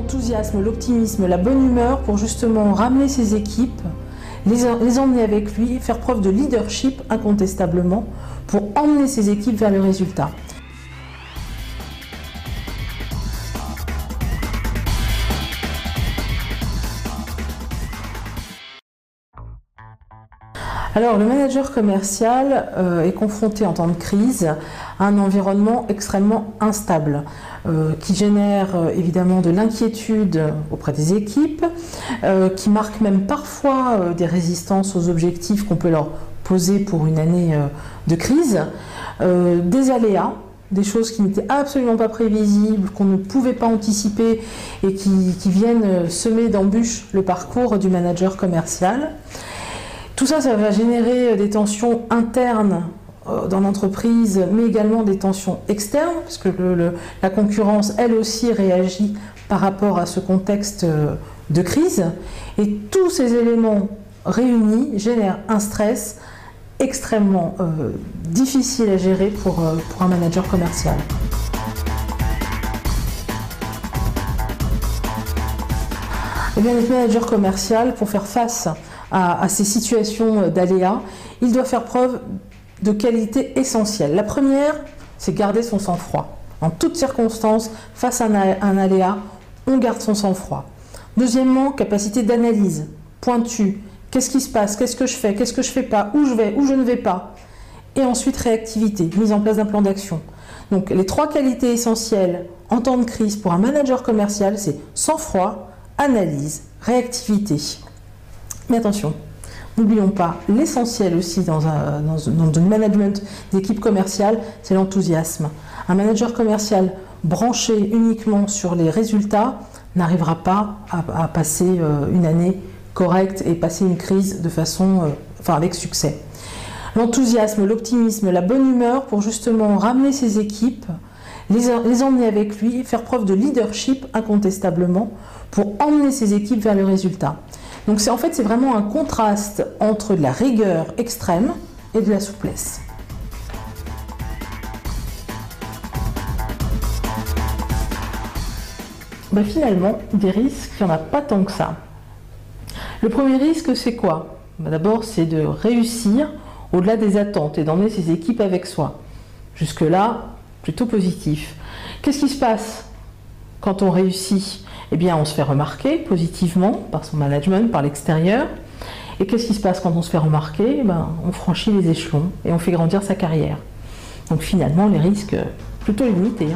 L'enthousiasme, l'optimisme, la bonne humeur pour justement ramener ses équipes, les emmener avec lui, faire preuve de leadership incontestablement pour emmener ses équipes vers le résultat. Alors, le manager commercial est confronté en temps de crise à un environnement extrêmement instable qui génère évidemment de l'inquiétude auprès des équipes, qui marque même parfois des résistances aux objectifs qu'on peut leur poser pour une année de crise, des aléas, des choses qui n'étaient absolument pas prévisibles, qu'on ne pouvait pas anticiper et qui viennent semer d'embûches le parcours du manager commercial. Tout ça, ça va générer des tensions internes dans l'entreprise, mais également des tensions externes, parce que la concurrence, elle aussi, réagit par rapport à ce contexte de crise. Et tous ces éléments réunis génèrent un stress extrêmement difficile à gérer pour un manager commercial. Eh bien, notre manager commercial, pour faire face à ces situations d'aléas, il doit faire preuve de qualités essentielles. La première, c'est garder son sang-froid. En toutes circonstances, face à un aléa, on garde son sang-froid. Deuxièmement, capacité d'analyse, pointue. Qu'est-ce qui se passe? Qu'est-ce que je fais? Qu'est-ce que je fais pas? Où je vais? Où je ne vais pas? Et ensuite, réactivité, mise en place d'un plan d'action. Donc, les trois qualités essentielles en temps de crise pour un manager commercial, c'est sang-froid, analyse, réactivité. Mais attention, n'oublions pas, l'essentiel aussi dans le management d'équipe commerciale, c'est l'enthousiasme. Un manager commercial branché uniquement sur les résultats n'arrivera pas à passer une année correcte et passer une crise de façon, avec succès. L'enthousiasme, l'optimisme, la bonne humeur pour justement ramener ses équipes, les emmener avec lui, faire preuve de leadership incontestablement pour emmener ses équipes vers le résultat. Donc en fait, c'est vraiment un contraste entre de la rigueur extrême et de la souplesse. Finalement, des risques, il n'y en a pas tant que ça. Le premier risque, c'est quoi? D'abord, c'est de réussir au-delà des attentes et d'emmener ses équipes avec soi. Jusque-là, plutôt positif. Qu'est-ce qui se passe quand on réussit? Eh bien, on se fait remarquer positivement par son management, par l'extérieur. Et qu'est-ce qui se passe quand on se fait remarquer? On franchit les échelons et on fait grandir sa carrière. Donc finalement, les risques plutôt limités.